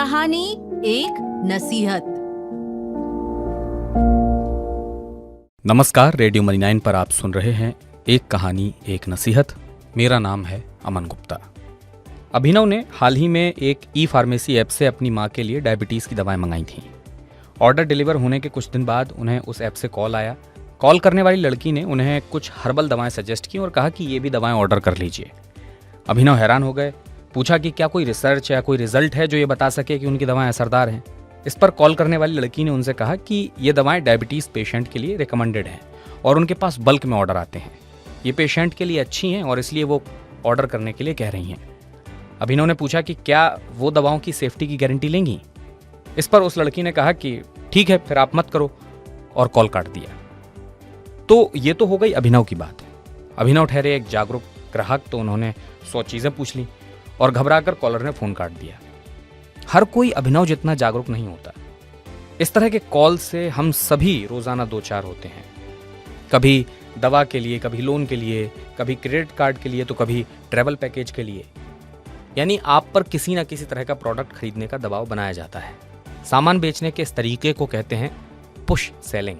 कहानी एक नसीहत। नमस्कार, रेडियो मनी 9 पर आप सुन रहे हैं एक कहानी एक नसीहत। मेरा नाम है अमन गुप्ता। अभिनव ने हाल ही में एक ई फार्मेसी ऐप से अपनी माँ के लिए डायबिटीज़ की दवाएं मंगाई थीं। ऑर्डर डिलीवर होने के कुछ दिन बाद उन्हें उस ऐप से कॉल आया। कॉल करने वाली लड़की ने उन्हें कुछ हर्बल दवाएं सजेस्ट की और कहा कि ये भी दवाएं ऑर्डर कर लीजिए। अभिनव हैरान हो गए, पूछा कि क्या कोई रिसर्च या कोई रिजल्ट है जो ये बता सके कि उनकी दवाएं असरदार हैं। इस पर कॉल करने वाली लड़की ने उनसे कहा कि ये दवाएं डायबिटीज़ पेशेंट के लिए रिकमेंडेड हैं और उनके पास बल्क में ऑर्डर आते हैं। ये पेशेंट के लिए अच्छी हैं और इसलिए वो ऑर्डर करने के लिए कह रही हैं। अभिनव ने पूछा कि क्या वो दवाओं की सेफ्टी की गारंटी लेंगी। इस पर उस लड़की ने कहा कि ठीक है, फिर आप मत करो, और कॉल काट दिया। तो ये तो हो गई अभिनव की बात। अभिनव ठहरे एक जागरूक ग्राहक, तो उन्होंने 100 चीज़ें पूछ ली और घबराकर कॉलर ने फ़ोन काट दिया। हर कोई अभिनव जितना जागरूक नहीं होता। इस तरह के कॉल से हम सभी रोज़ाना दो चार होते हैं। कभी दवा के लिए, कभी लोन के लिए, कभी क्रेडिट कार्ड के लिए, तो कभी ट्रैवल पैकेज के लिए। यानी आप पर किसी न किसी तरह का प्रोडक्ट खरीदने का दबाव बनाया जाता है। सामान बेचने के इस तरीके को कहते हैं पुश सेलिंग।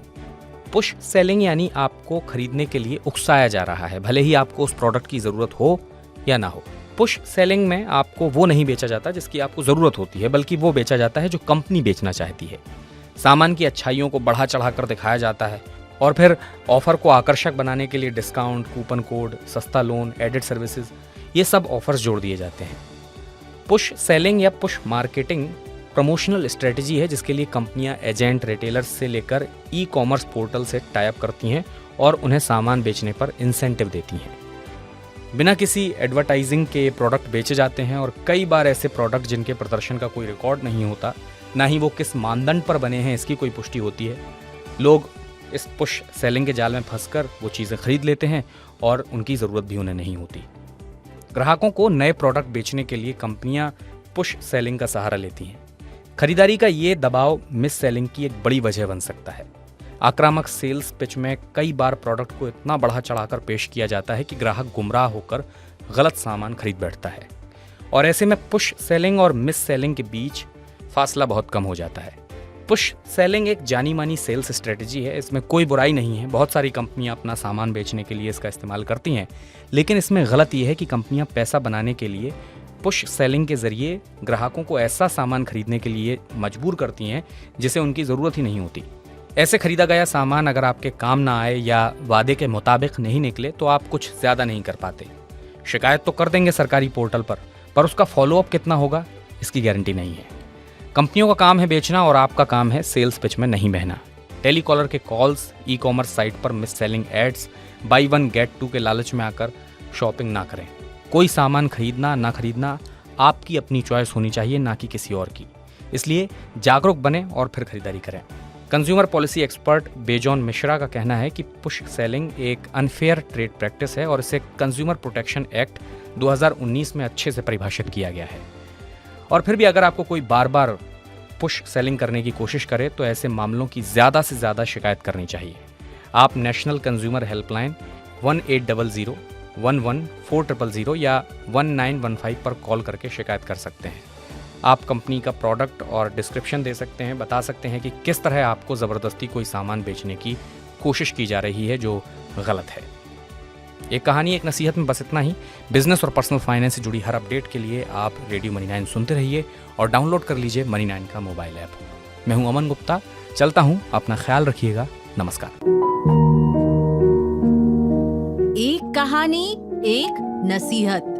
पुश सेलिंग यानी आपको खरीदने के लिए उकसाया जा रहा है, भले ही आपको उस प्रोडक्ट की ज़रूरत हो या ना हो। पुश सेलिंग में आपको वो नहीं बेचा जाता जिसकी आपको ज़रूरत होती है, बल्कि वो बेचा जाता है जो कंपनी बेचना चाहती है। सामान की अच्छाइयों को बढ़ा चढ़ा कर दिखाया जाता है और फिर ऑफर को आकर्षक बनाने के लिए डिस्काउंट, कूपन कोड, सस्ता लोन, एडेड सर्विसेज, ये सब ऑफर्स जोड़ दिए जाते हैं। पुश सेलिंग या पुश मार्केटिंग प्रमोशनल स्ट्रेटजी है जिसके लिए कंपनियां एजेंट, रिटेलर्स से लेकर ई कॉमर्स पोर्टल से टाई अप करती हैं और उन्हें सामान बेचने पर इंसेंटिव देती हैं। बिना किसी एडवर्टाइजिंग के प्रोडक्ट बेचे जाते हैं और कई बार ऐसे प्रोडक्ट जिनके प्रदर्शन का कोई रिकॉर्ड नहीं होता, ना ही वो किस मानदंड पर बने हैं इसकी कोई पुष्टि होती है। लोग इस पुश सेलिंग के जाल में फंसकर वो चीज़ें खरीद लेते हैं और उनकी ज़रूरत भी उन्हें नहीं होती। ग्राहकों को नए प्रोडक्ट बेचने के लिए कंपनियां पुश सेलिंग का सहारा लेती हैं। खरीदारी का ये दबाव मिस सेलिंग की एक बड़ी वजह बन सकता है। आक्रामक सेल्स पिच में कई बार प्रोडक्ट को इतना बढ़ा चढ़ाकर पेश किया जाता है कि ग्राहक गुमराह होकर गलत सामान खरीद बैठता है, और ऐसे में पुश सेलिंग और मिस सेलिंग के बीच फासला बहुत कम हो जाता है। पुश सेलिंग एक जानी मानी सेल्स स्ट्रेटजी है, इसमें कोई बुराई नहीं है। बहुत सारी कंपनियां अपना सामान बेचने के लिए इसका इस्तेमाल करती हैं, लेकिन इसमें गलत यह है कि कंपनियां पैसा बनाने के लिए पुश सेलिंग के जरिए ग्राहकों को ऐसा सामान खरीदने के लिए मजबूर करती हैं जिसे उनकी ज़रूरत ही नहीं होती। ऐसे खरीदा गया सामान अगर आपके काम ना आए या वादे के मुताबिक नहीं निकले तो आप कुछ ज़्यादा नहीं कर पाते। शिकायत तो कर देंगे सरकारी पोर्टल पर उसका फॉलोअप कितना होगा इसकी गारंटी नहीं है। कंपनियों का काम है बेचना और आपका काम है सेल्स पिच में नहीं बहना। टेलीकॉलर के कॉल्स, ई कॉमर्स साइट पर misselling ads, buy 1 get 2 के लालच में आकर शॉपिंग ना करें। कोई सामान खरीदना ना खरीदना आपकी अपनी चॉइस होनी चाहिए, ना कि किसी और की। इसलिए जागरूक बने और फिर खरीदारी करें। कंज्यूमर पॉलिसी एक्सपर्ट बेजॉन मिश्रा का कहना है कि पुश सेलिंग एक अनफेयर ट्रेड प्रैक्टिस है और इसे कंज्यूमर प्रोटेक्शन एक्ट 2019 में अच्छे से परिभाषित किया गया है। और फिर भी अगर आपको कोई बार बार पुश सेलिंग करने की कोशिश करे तो ऐसे मामलों की ज़्यादा से ज़्यादा शिकायत करनी चाहिए। आप नेशनल कंज्यूमर हेल्पलाइन 1800 114000 या 1915 पर कॉल करके शिकायत कर सकते हैं। आप कंपनी का प्रोडक्ट और डिस्क्रिप्शन दे सकते हैं, बता सकते हैं कि किस तरह आपको ज़बरदस्ती कोई सामान बेचने की कोशिश की जा रही है जो गलत है। एक कहानी एक नसीहत में बस इतना ही। बिजनेस और पर्सनल फाइनेंस से जुड़ी हर अपडेट के लिए आप रेडियो मनी 9 सुनते रहिए और डाउनलोड कर लीजिए मनी 9 का मोबाइल ऐप। मैं हूं अमन गुप्ता, चलता हूं, अपना ख्याल रखिएगा। नमस्कार। एक कहानी एक नसीहत।